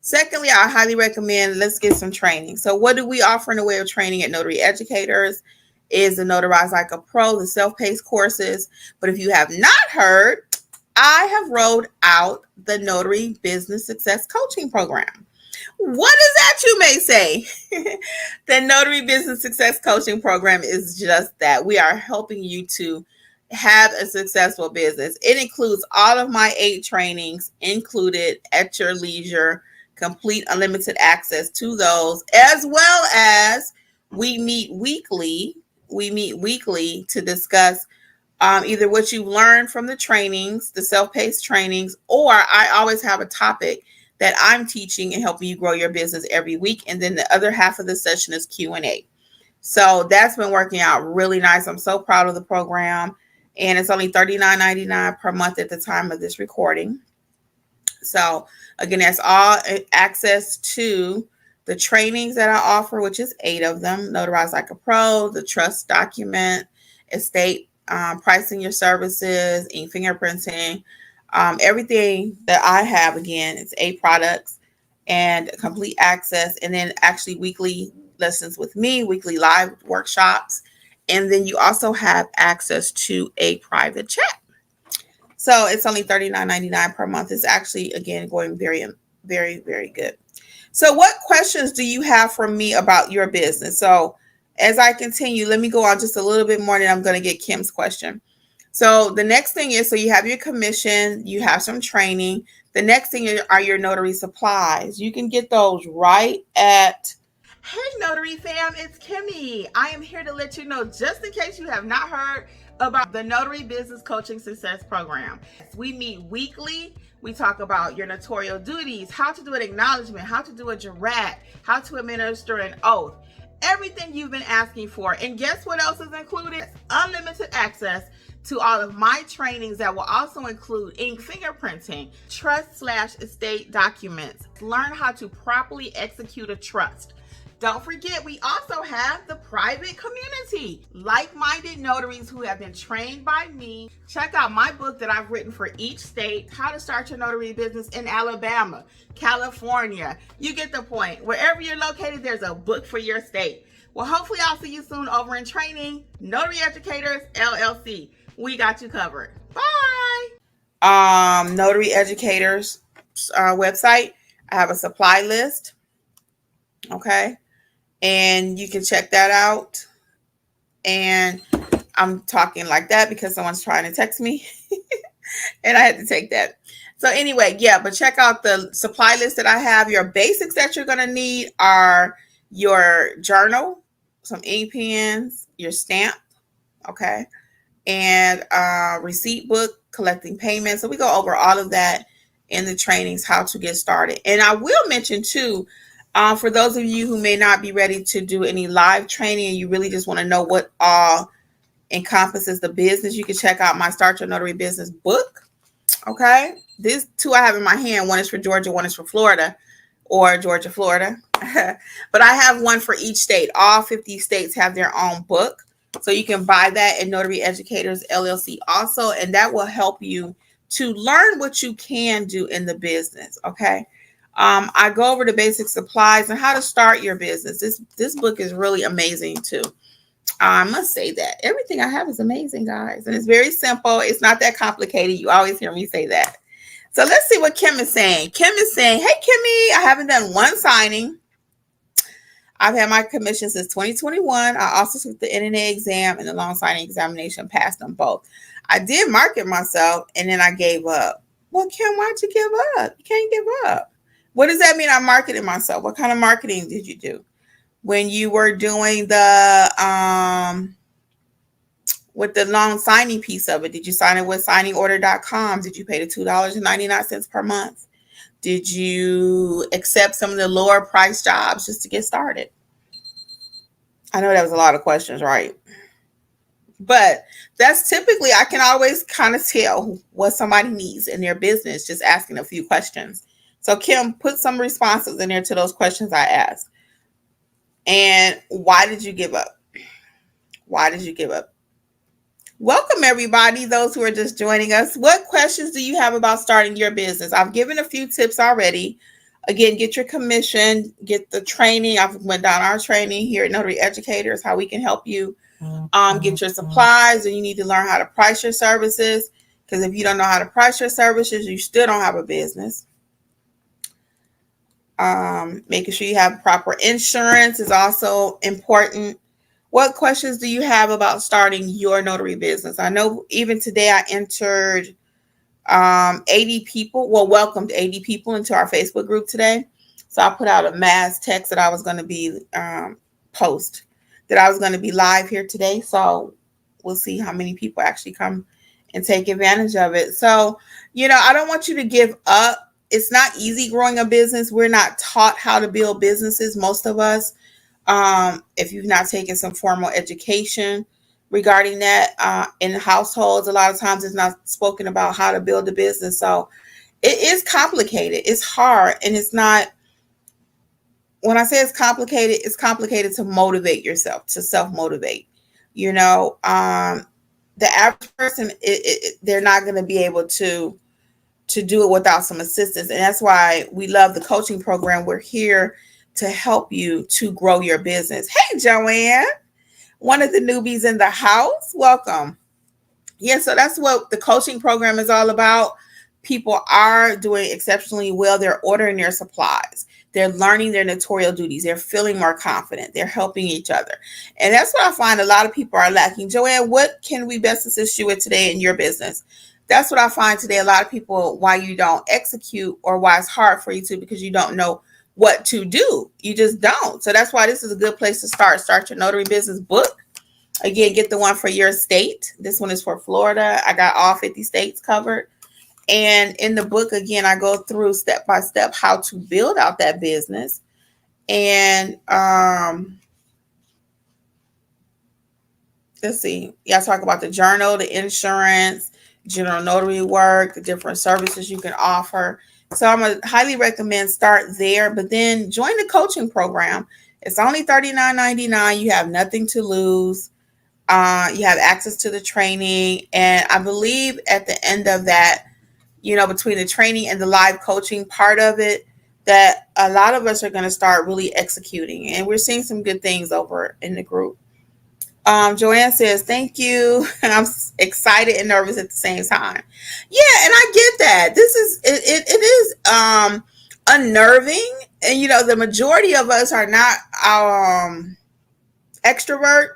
Secondly, I highly recommend let's get some training. So what do we offer in the way of training at Notary Educators? Is the Notarize Like a Pro, the self-paced courses. But if you have not heard, I have rolled out the Notary Business Success Coaching Program. What is that, you may say? The Notary Business Success Coaching Program is just that. We are helping you to have a successful business. It includes all of my 8 trainings included at your leisure, complete unlimited access to those, as well as we meet weekly. We meet weekly to discuss either what you've learned from the trainings, the self-paced trainings, or I always have a topic that I'm teaching and helping you grow your business every week. And then the other half of the session is Q&A. So that's been working out really nice. I'm so proud of the program. And it's only $39.99 per month at the time of this recording. So again, that's all access to the trainings that I offer, which is 8 of them. Notarize Like a Pro, the trust document, estate pricing your services, ink fingerprinting, everything that I have. Again, it's 8 products and complete access, and then actually weekly lessons with me, weekly live workshops, and then you also have access to a private chat. So it's only $39.99 per month. It's actually, again, going very, very, very good. So what questions do you have for me about your business? So as I continue, let me go on just a little bit more, and I'm going to get Kim's question. So the next thing is, so you have your commission, you have some training. The next thing are your notary supplies. You can get those right at... Hey, Notary fam, it's Kimmi. I am here to let you know, just in case you have not heard about the Notary Business Coaching Success Program. We meet weekly. We talk about your notarial duties, how to do an acknowledgement, how to do a jurat, how to administer an oath, everything you've been asking for. And guess what else is included? Unlimited access to all of my trainings that will also include ink fingerprinting, trust/estate documents, learn how to properly execute a trust. Don't forget, we also have the private community, like-minded notaries who have been trained by me. Check out my book that I've written for each state, How to Start Your Notary Business in Alabama, California. You get the point. Wherever you're located, there's a book for your state. Well, hopefully I'll see you soon over in training. Notary Educators, LLC. We got you covered. Bye. Notary Educators website. I have a supply list. Okay. And you can check that out. And I'm talking like that because someone's trying to text me and I had to take that. So anyway, yeah, but check out the supply list that I have. Your basics that you're going to need are your journal, some ink pens, your stamp, okay, and receipt book, collecting payments. So we go over all of that in the trainings, how to get started. And I will mention too, for those of you who may not be ready to do any live training and you really just want to know what all encompasses the business, you can check out my Start Your Notary Business book. Okay. These 2 I have in my hand. One is for Georgia, one is for Florida, or Georgia, Florida. But I have one for each state. All 50 states have their own book. So you can buy that at Notary Educators LLC also. And that will help you to learn what you can do in the business. Okay. I go over the basic supplies and how to start your business. This book is really amazing too. I must say that everything I have is amazing, guys. And it's very simple. It's not that complicated. You always hear me say that. So let's see what Kim is saying. Kim is saying, hey, Kimmi, I haven't done one signing. I've had my commission since 2021. I also took the NNA exam and the long signing examination, passed them both. I did market myself and then I gave up. Well, Kim, why'd you give up? You can't give up. What does that mean? I marketed myself. What kind of marketing did you do? When you were doing the with the long signing piece of it, did you sign it with signingorder.com? Did you pay the $2.99 per month? Did you accept some of the lower price jobs just to get started? I know that was a lot of questions, right? But that's typically, I can always kind of tell what somebody needs in their business, just asking a few questions. So Kim, put some responses in there to those questions I asked. And why did you give up? Why did you give up? Welcome, everybody, those who are just joining us. What questions do you have about starting your business? I've given a few tips already. Again, get your commission, get the training. I've went down our training here at Notary Educators, how we can help you get your supplies, and you need to learn how to price your services, because if you don't know how to price your services, you still don't have a business. Making sure you have proper insurance is also important. What questions do you have about starting your notary business? I know even today I entered 80 people, welcomed 80 people into our Facebook group today. So I put out a mass text that I was going to be post that I was going to be live here today. So we'll see how many people actually come and take advantage of it. So, I don't want you to give up. It's not easy growing a business. We're not taught how to build businesses, most of us. If you've not taken some formal education regarding that in households, a lot of times it's not spoken about how to build a business. So it is complicated. It's hard. And it's not, when I say it's complicated to motivate yourself, to self-motivate. The average person, they're not going to be able to do it without some assistance. And that's why we love the coaching program. We're here to help you to grow your business. Hey, Joanne, one of the newbies in the house. Welcome. Yeah, so that's what the coaching program is all about. People are doing exceptionally well. They're ordering their supplies. They're learning their notarial duties. They're feeling more confident. They're helping each other. And that's what I find a lot of people are lacking. Joanne, what can we best assist you with today in your business? That's what I find today. A lot of people, why you don't execute, or why it's hard for you to, because you don't know what to do. You just don't. So that's why this is a good place to start. Start your notary business book. Again, get the one for your state. This one is for Florida. I got all 50 states covered. And in the book, again, I go through step by step how to build out that business. And let's see. Yeah, I talk about the journal, the insurance, general notary work, the different services you can offer. So I'm going to highly recommend start there, but then join the coaching program. It's only $39.99. You have nothing to lose. You have access to the training. And I believe at the end of that, between the training and the live coaching part of it, that a lot of us are going to start really executing. And we're seeing some good things over in the group. Joanne says, thank you. I'm excited and nervous at the same time. Yeah, and I get that. This is, it is unnerving. And, the majority of us are not extrovert,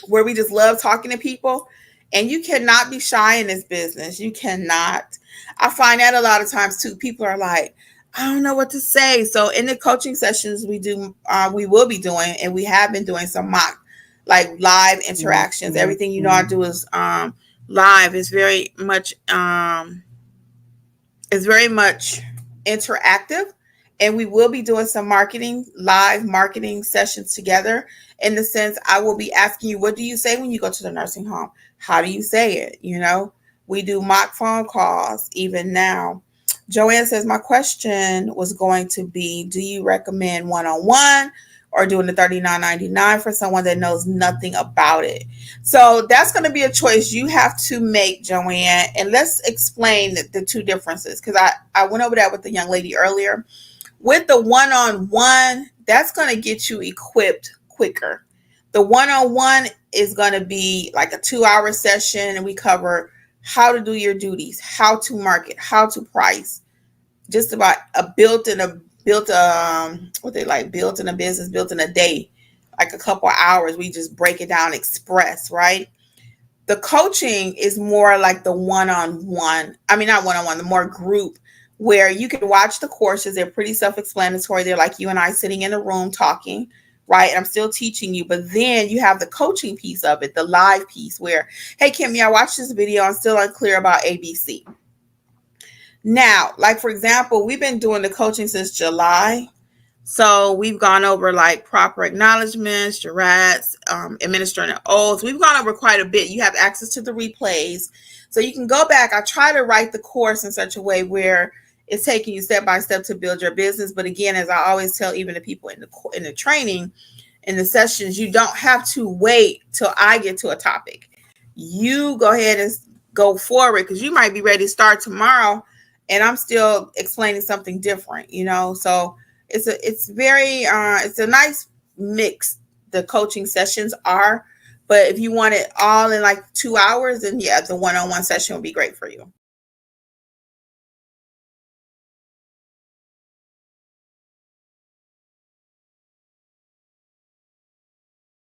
where we just love talking to people. And you cannot be shy in this business. You cannot. I find that a lot of times too. People are like, I don't know what to say. So in the coaching sessions we will be doing, and we have been doing some mock, like live interactions. Everything I do is live. It's very much interactive. And we will be doing some live marketing sessions together, in the sense I will be asking you, what do you say when you go to the nursing home? How do you say it? We do mock phone calls even now. Joanne says, my question was going to be, do you recommend one-on-one or doing the $39.99 for someone that knows nothing about it? So that's going to be a choice you have to make, Joanne. And let's explain the two differences, because I went over that with the young lady earlier. With the one-on-one, that's going to get you equipped quicker. The one-on-one is going to be like a 2-hour session, and we cover how to do your duties, how to market, how to price, just about built in a business, built in a day, like a couple of hours. We just break it down express, right? The coaching is more like the one-on-one. I mean, not one-on-one, the more group, where you can watch the courses. They're pretty self-explanatory. They're like you and I sitting in a room talking, right? And I'm still teaching you. But then you have the coaching piece of it, the live piece, where, hey, Kimmi, I watched this video. I'm still unclear about ABC. Now, like, for example, we've been doing the coaching since July. So we've gone over like proper acknowledgments, jurats, administering an oath. We've gone over quite a bit. You have access to the replays, so you can go back. I try to write the course in such a way where it's taking you step by step to build your business. But again, as I always tell even the people in the training, in the sessions, you don't have to wait till I get to a topic. you go ahead and go forward, because you might be ready to start tomorrow and I'm still explaining something different, So it's very it's a nice mix, the coaching sessions are. But if you want it all in like 2 hours, then yeah, the one-on-one session will be great for you.